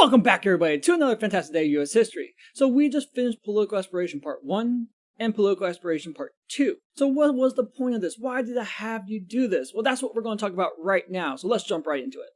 Welcome back, everybody, to another fantastic day of U.S. history. So we just finished Political Aspiration Part 1 and Political Aspiration Part 2. So what was the point of this? Why did I have you do this? Well, that's what we're going to talk about right now. So let's jump right into it.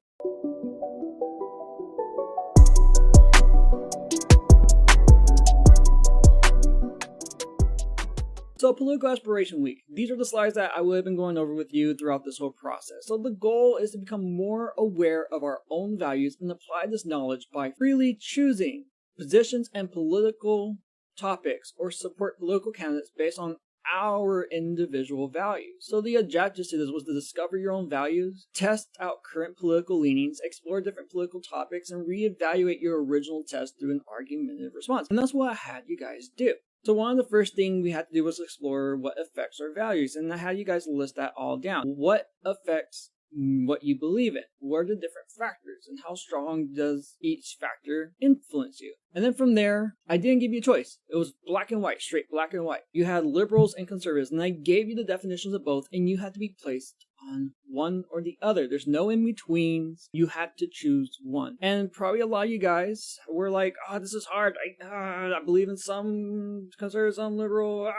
So Political Aspiration Week. These are the slides that I would have been going over with you throughout this whole process. So the goal is to become more aware of our own values and apply this knowledge by freely choosing positions and political topics or support political candidates based on our individual values. So the objective to this was to discover your own values, test out current political leanings, explore different political topics, and reevaluate your original test through an argumentative response. And that's what I had you guys do. So one of the first things we had to do was explore what affects our values, and I had you guys list that all down. What affects what you believe in? What are the different factors, and how strong does each factor influence you? And then from there, I didn't give you a choice. It was black and white, straight black and white. You had liberals and conservatives, and I gave you the definitions of both, and you had to be placed on one or the other. There's no in-betweens. You had to choose one. And probably a lot of you guys were like, oh, this is hard. I believe in some conservative, some liberal.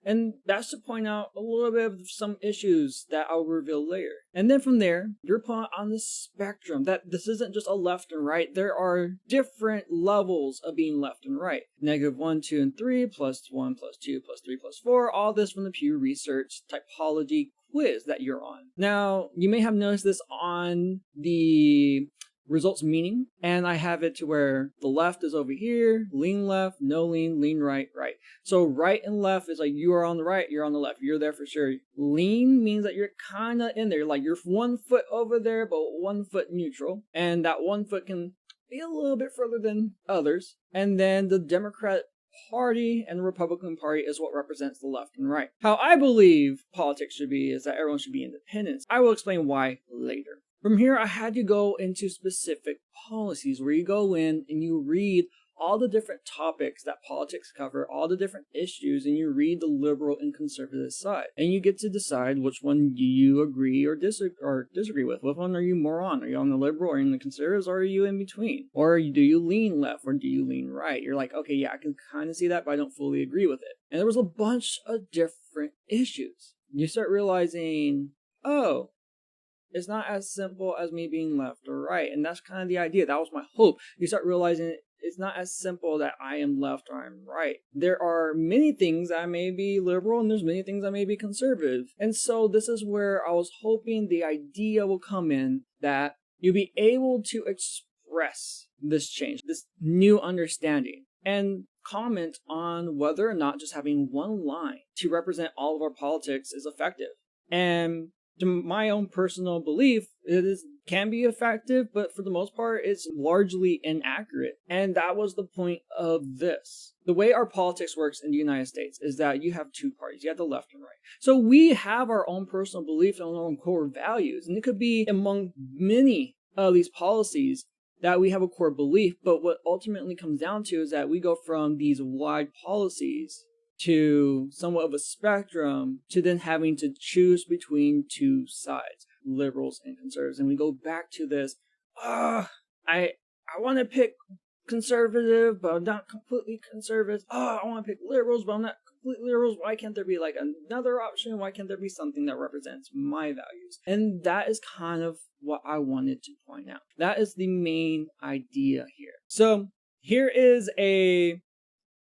And that's to point out a little bit of some issues that I'll reveal later. And then from there, you're put on the spectrum that this isn't just a left and right. There are different levels of being left and right. -1, 2, and 3, +1, +2, +3, +4. All this from the Pew Research typology quiz that you're on. Now, you may have noticed this on the results meaning, and I have it to where the left is over here, lean left, no lean, lean right, right. So right and left is like you are on the right, you're on the left, you're there for sure. Lean means that you're kind of in there, like you're 1 foot over there, but 1 foot neutral, and that 1 foot can be a little bit further than others. And then the Democrat Party and the Republican Party is what represents the left and right. How I believe politics should be is that everyone should be independent. I will explain why later. From here, I had to go into specific policies where you go in and you read all the different topics that politics cover, all the different issues, and you read the liberal and conservative side. And you get to decide which one you agree or disagree with. Which one are you more on? Are you on the liberal or in the conservatives, or are you in between? Or do you lean left or do you lean right? You're like, okay, yeah, I can kind of see that, but I don't fully agree with it. And there was a bunch of different issues. You start realizing, oh, it's not as simple as me being left or right. And that's kind of the idea. That was my hope. You start realizing it's not as simple that I am left or I'm right. There are many things I may be liberal and there's many things I may be conservative. And so this is where I was hoping the idea will come in that you'll be able to express this change, this new understanding, and comment on whether or not just having one line to represent all of our politics is effective. And to my own personal belief, can be effective, but for the most part, it's largely inaccurate. And that was the point of this. The way our politics works in the United States is that you have two parties. You have the left and right. So we have our own personal beliefs and our own core values. And it could be among many of these policies that we have a core belief. But what ultimately comes down to is that we go from these wide policies to somewhat of a spectrum, to then having to choose between two sides, liberals and conservatives. And we go back to this, I want to pick conservative, but I'm not completely conservative. I want to pick liberals, but I'm not completely liberals. Why can't there be like another option? Why can't there be something that represents my values? And that is kind of what I wanted to point out. That is the main idea here. So here is a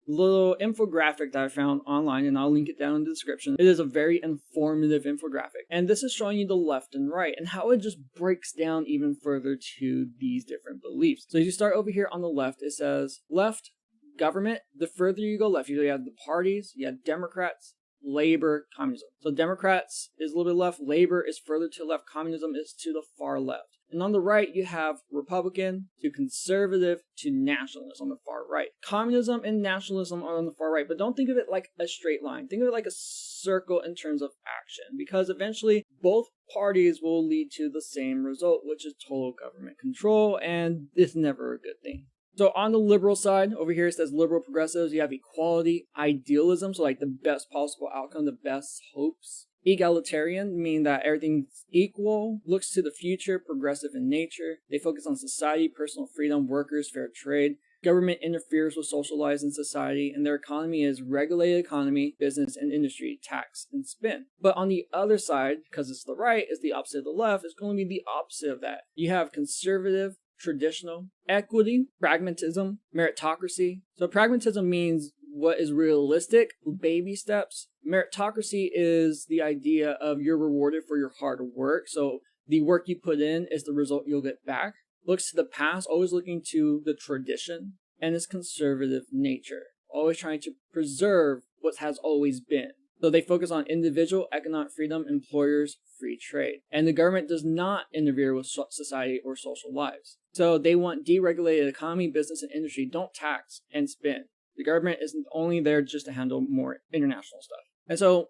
little infographic that I found online, and I'll link it down in the description. It is a very informative infographic, and this is showing you the left and right and how it just breaks down even further to these different beliefs. So as you start over here on the left, it says left government. The further you go left, you have the parties, you have Democrats, Labor, communism. So Democrats is a little bit left, Labor is further to the left, communism is to the far left. And on the right, you have Republican to conservative to nationalist on the far right. Communism and nationalism are on the far right, but don't think of it like a straight line. Think of it like a circle in terms of action, because eventually both parties will lead to the same result, which is total government control, and it's never a good thing. So on the liberal side, over here it says liberal progressives, you have equality, idealism, so like the best possible outcome, the best hopes, Egalitarian, meaning that everything's equal, looks to the future, progressive in nature. They focus on society, personal freedom, workers, fair trade. Government interferes with social lives in society, and their economy is regulated economy, business, and industry, tax, and spend. But on the other side, because it's the right, is the opposite of the left, it's going to be the opposite of that. You have conservative, traditional, equity, pragmatism, meritocracy. So pragmatism means what is realistic, baby steps. Meritocracy is the idea of you're rewarded for your hard work. So the work you put in is the result you'll get back. Looks to the past, always looking to the tradition, and its conservative nature, always trying to preserve what has always been. So they focus on individual economic freedom, employers, free trade. And the government does not interfere with society or social lives. So they want deregulated economy, business, and industry. Don't tax and spend. The government isn't only there just to handle more international stuff. And so,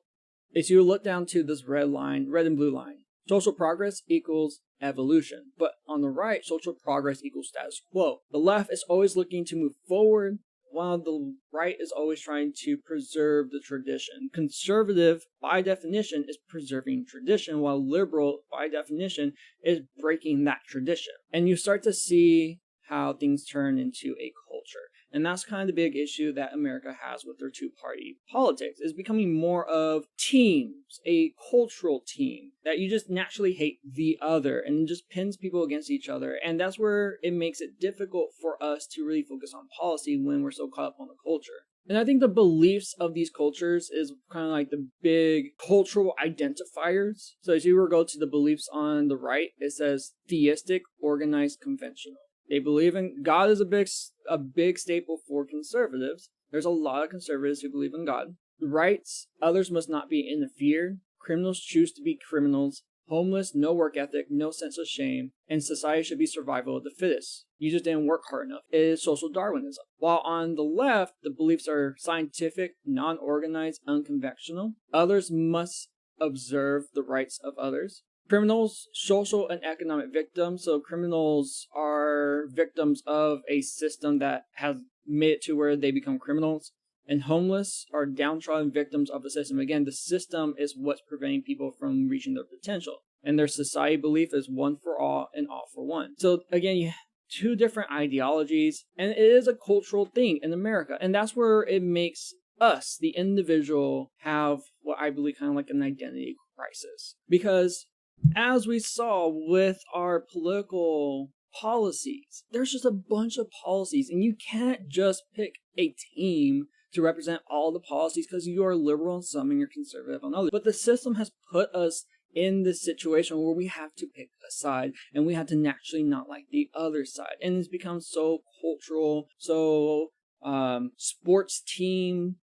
if you look down to this red line, red and blue line, social progress equals evolution. But on the right, social progress equals status quo. The left is always looking to move forward, while the right is always trying to preserve the tradition. Conservative, by definition, is preserving tradition, while liberal, by definition, is breaking that tradition. And you start to see how things turn into a culture. And that's kind of the big issue that America has with their two-party politics, is becoming more of teams, a cultural team, that you just naturally hate the other and just pins people against each other. And that's where it makes it difficult for us to really focus on policy when we're so caught up on the culture. And I think the beliefs of these cultures is kind of like the big cultural identifiers. So as you were to go to the beliefs on the right, it says theistic, organized, conventional. They believe in God is a big staple for conservatives. There's a lot of conservatives who believe in God. Rights, others must not be interfered. Criminals choose to be criminals. Homeless, no work ethic, no sense of shame. And society should be survival of the fittest. You just didn't work hard enough. It is social Darwinism. While on the left, the beliefs are scientific, non-organized, unconventional. Others must observe the rights of others. Criminals, social and economic victims. So criminals are victims of a system that has made it to where they become criminals. And homeless are downtrodden victims of the system. Again, the system is what's preventing people from reaching their potential. And their society belief is one for all and all for one. So again, you have two different ideologies, and it is a cultural thing in America. And that's where it makes us, the individual, have what I believe kind of like an identity crisis. Because as we saw with our political policies, there's just a bunch of policies, and you can't just pick a team to represent all the policies because you are liberal on some and you're conservative on others. But the system has put us in this situation where we have to pick a side, and we have to naturally not like the other side. And it's become so cultural, so sports team,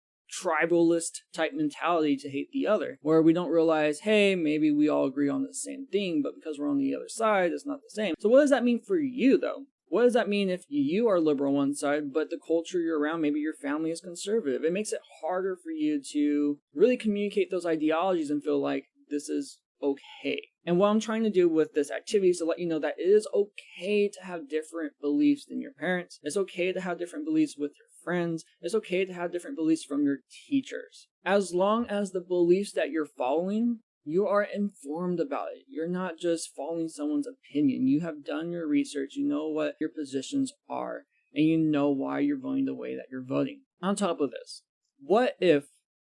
tribalist type mentality to hate the other, where we don't realize, hey, maybe we all agree on the same thing, but because we're on the other side, it's not the same. So what does that mean for you, though? What does that mean if you are liberal on one side, but the culture you're around, maybe your family is conservative? It makes it harder for you to really communicate those ideologies and feel like this is okay. And what I'm trying to do with this activity is to let you know that it is okay to have different beliefs than your parents. It's okay to have different beliefs with your friends. It's okay to have different beliefs from your teachers. As long as the beliefs that you're following, you are informed about it. You're not just following someone's opinion. You have done your research. You know what your positions are, and you know why you're voting the way that you're voting. On top of this, what if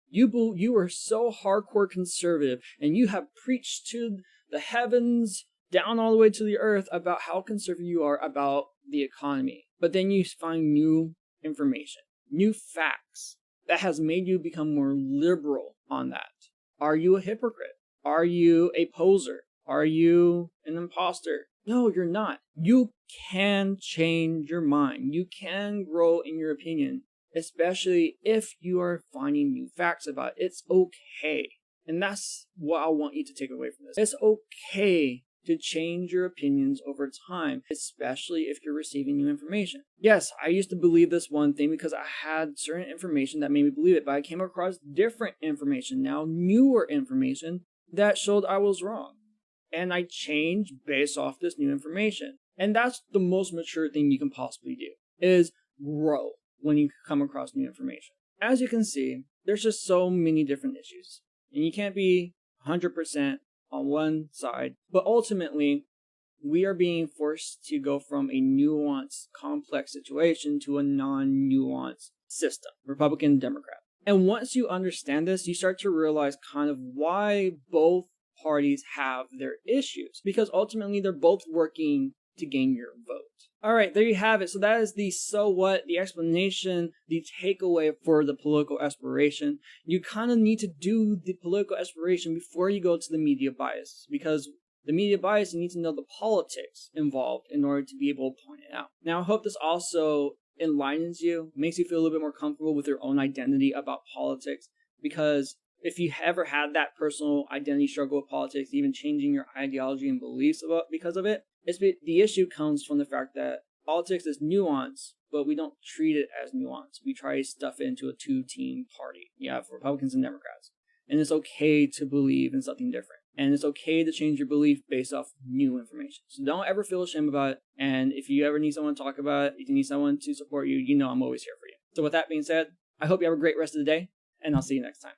you were so hardcore conservative and you have preached to the heavens down all the way to the earth about how conservative you are about the economy, but then you find new information, new facts that has made you become more liberal on that? Are you a hypocrite? Are you a poser? Are you an imposter? No, you're not. You can change your mind. You can grow in your opinion, especially if you are finding new facts about it. It's okay. And that's what I want you to take away from this. It's okay to change your opinions over time, especially if you're receiving new information. Yes, I used to believe this one thing because I had certain information that made me believe it, but I came across different information now, newer information that showed I was wrong. And I changed based off this new information. And that's the most mature thing you can possibly do, is grow when you come across new information. As you can see, there's just so many different issues. And you can't be 100% on one side, but ultimately, we are being forced to go from a nuanced, complex situation to a non-nuanced system, Republican, Democrat. And once you understand this, you start to realize kind of why both parties have their issues, because ultimately they're both working to gain your vote. All right, there you have it. So that is the so what, the explanation, the takeaway for the political aspiration. You kind of need to do the political aspiration before you go to the media bias, because the media bias, you need to know the politics involved in order to be able to point it out. Now, I hope this also enlightens you, makes you feel a little bit more comfortable with your own identity about politics, because if you ever had that personal identity struggle with politics, even changing your ideology and beliefs because of it, the issue comes from the fact that politics is nuance, but we don't treat it as nuance. We try to stuff it into a two-team party. You have Republicans and Democrats. And it's okay to believe in something different. And it's okay to change your belief based off new information. So don't ever feel ashamed about it. And if you ever need someone to talk about it, if you need someone to support you, you know I'm always here for you. So with that being said, I hope you have a great rest of the day, and I'll see you next time.